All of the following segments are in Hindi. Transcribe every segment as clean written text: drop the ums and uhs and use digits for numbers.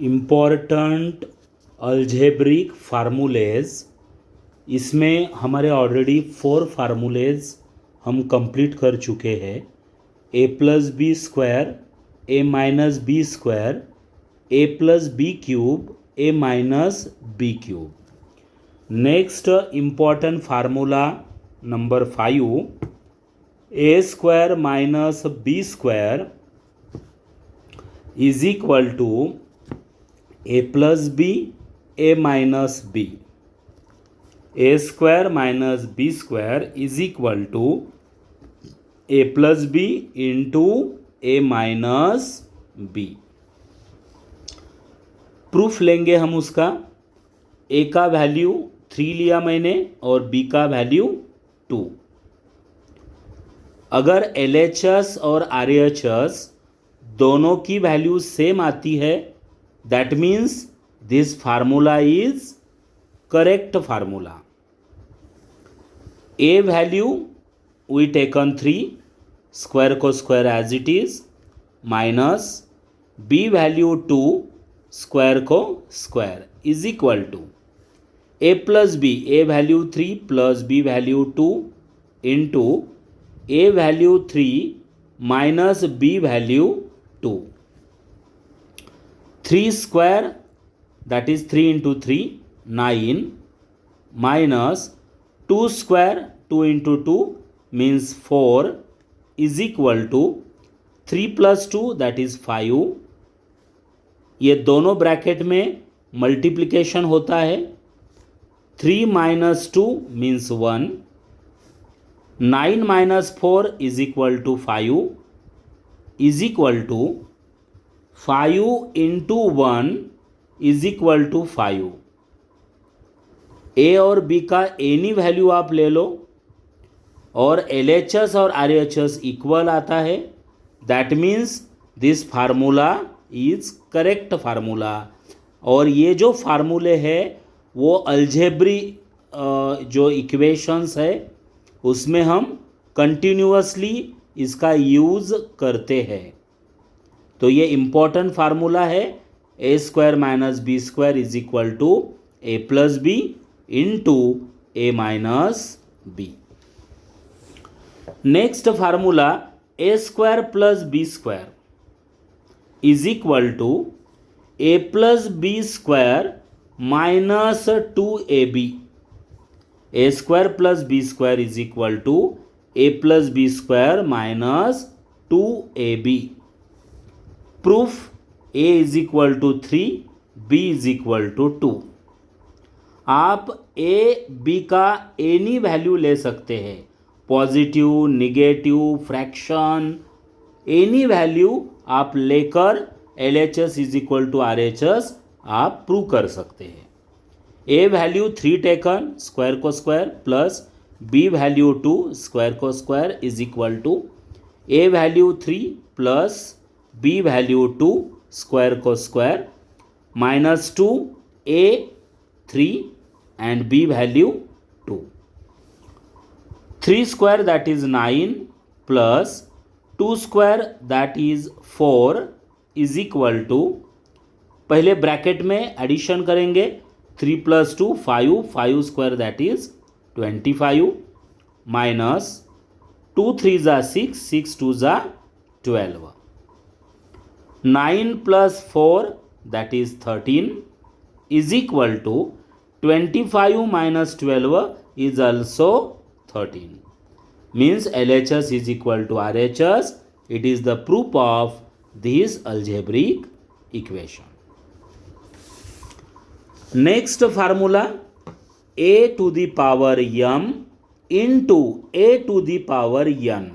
Important algebraic फार्मूलेज। इसमें हमारे ऑलरेडी 4 फार्मूलेज हम कंप्लीट कर चुके हैं। A plus B square, A minus B square, A plus B cube, A minus B cube. Next important formula number 5, A square minus B square is equal to A plus B, A minus B. A square minus B square is equal to A plus B into A minus B. Proof लेंगे हम उसका। ए का वैल्यू 3 लिया मैंने और बी का वैल्यू 2। अगर LHS और RHS दोनों की वैल्यू सेम आती है, that means this formula is correct formula. A value we taken 3, square को square as it is, minus B value 2, square को square is equal to A plus B, A value 3 plus B value 2 into A value 3 minus B value 2। 3 square that is 3 into 3 9 minus 2 square 2 into 2 means 4 is equal to 3 plus 2 that is 5। ये दोनों ब्रैकेट में मल्टीप्लिकेशन होता है। 3 minus 2 means 1। 9 minus 4 is equal to 5 is equal to 5 into 1 is equal to 5। A और बी का एनी वैल्यू आप ले लो और LHS और RHS इक्वल आता है, that means this formula is correct formula. और ये जो फार्मूले है वो अलजेब्री जो इक्वेशंस है उसमें हम कंटिन्यूअसली इसका यूज़ करते हैं। तो ये इम्पॉर्टेंट फार्मूला है। A square minus B square is equal to A plus B into A minus B. Next formula A square plus B square is equal to A plus B square minus 2ab। A square plus B square is equal to A plus B square minus 2ab। Proof a is equal to 3, b is equal to 2। आप a b का एनी वैल्यू ले सकते हैं, positive, negative, fraction, any value आप लेकर LHS is equal to RHS आप प्रूव कर सकते हैं। ए वैल्यू 3 टेकन, स्क्वायर को square, plus B value 2, square को square is equal to A value 3 plus B value 2, square को square, minus 2 A 3 and B value 2। 3 square that is 9 plus 2 square that is 4 is equal to, पहले ब्रैकेट में एडिशन करेंगे, 3 plus 2 5, 5 square that is 25 minus 2 3 ज़ा 6, 6 2 ज़ा 12। 9 plus 4 that is 13 is equal to 25 minus 12 is also 13। Means LHS is equal to RHS. It is the proof of this algebraic equation. Next formula, a to the power m into a to the power n।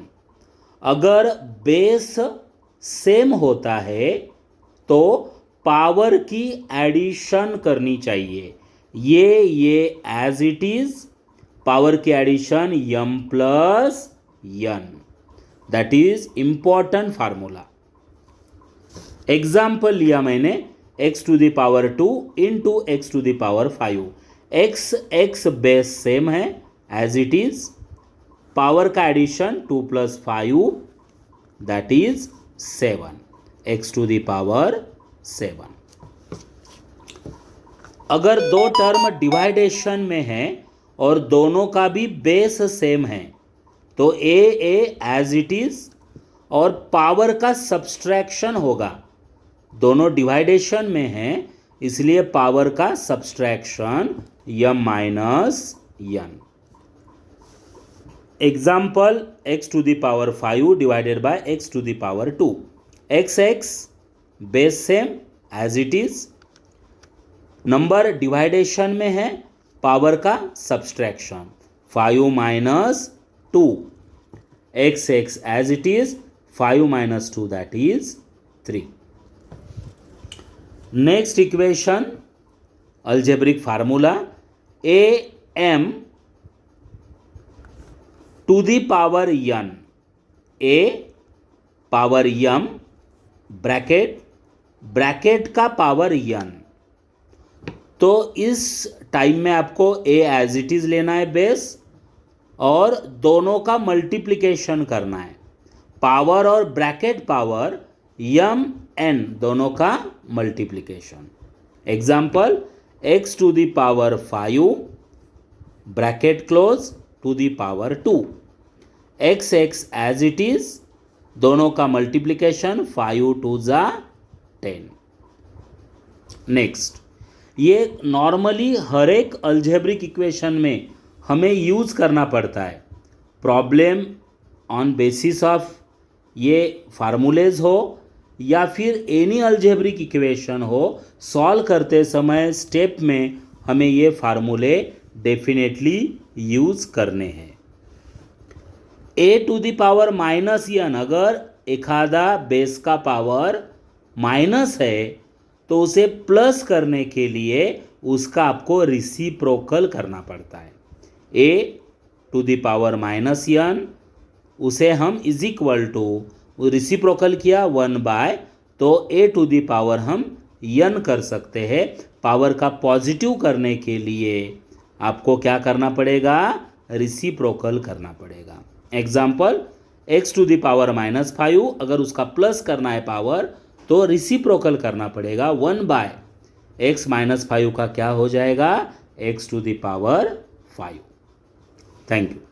अगर बेस सेम होता है तो पावर की एडिशन करनी चाहिए। ये एज इट इज पावर की addition m plus n, that is important formula. Example लिया मैंने x to the power 2 into x to the power 5। x base same है एज इट इज, पावर का addition 2 plus 5 that is 7, x to the power 7। अगर दो टर्म डिवाइडेशन में है और दोनों का भी बेस सेम है तो ए एज इट इज और पावर का सब्सट्रैक्शन होगा। दोनों डिवाइडेशन में है इसलिए पावर का subtraction m minus n। Example x to the power 5 divided by x to the power 2। x base same as it is, number division में है, पावर का subtraction 5 minus 2, x as it is, 5 minus 2 that is 3। Next equation algebraic formula a m to the power n, a power m bracket का पावर n। तो इस टाइम में आपको a एज इट इज लेना है बेस और दोनों का मल्टीप्लिकेशन करना है। पावर और ब्रैकेट पावर m n दोनों का multiplication. Example x to the power 5 bracket close to the power 2, x as it is, दोनों का मल्टीप्लिकेशन 5 2 जा 10। नेक्स्ट, ये नॉर्मली हर एक अलजेब्रिक इक्वेशन में हमें यूज करना पड़ता है। प्रॉब्लम ऑन बेसिस ऑफ ये फार्मूलेज हो या फिर एनी अलजेब्रिक इक्वेशन हो, सॉल्व करते समय स्टेप में हमें ये फार्मूले डेफिनेटली यूज करने हैं। a to the power minus n, अगर एखादा बेस का पावर माइनस है तो उसे प्लस करने के लिए उसका आपको रिसिप्रोकल करना पड़ता है। a to the power minus n उसे हम इज इक्वल टू रिसिप्रोकल किया 1 बाय, तो a टू द पावर हम n कर सकते हैं। पावर का पॉजिटिव करने के लिए आपको क्या करना पड़ेगा, रिसिप्रोकल करना पड़ेगा। Example x to the power minus 5, अगर उसका प्लस करना है पावर तो रिसिप्रोकल करना पड़ेगा 1 बाय x माइनस 5 का क्या हो जाएगा, x to the power 5। Thank you.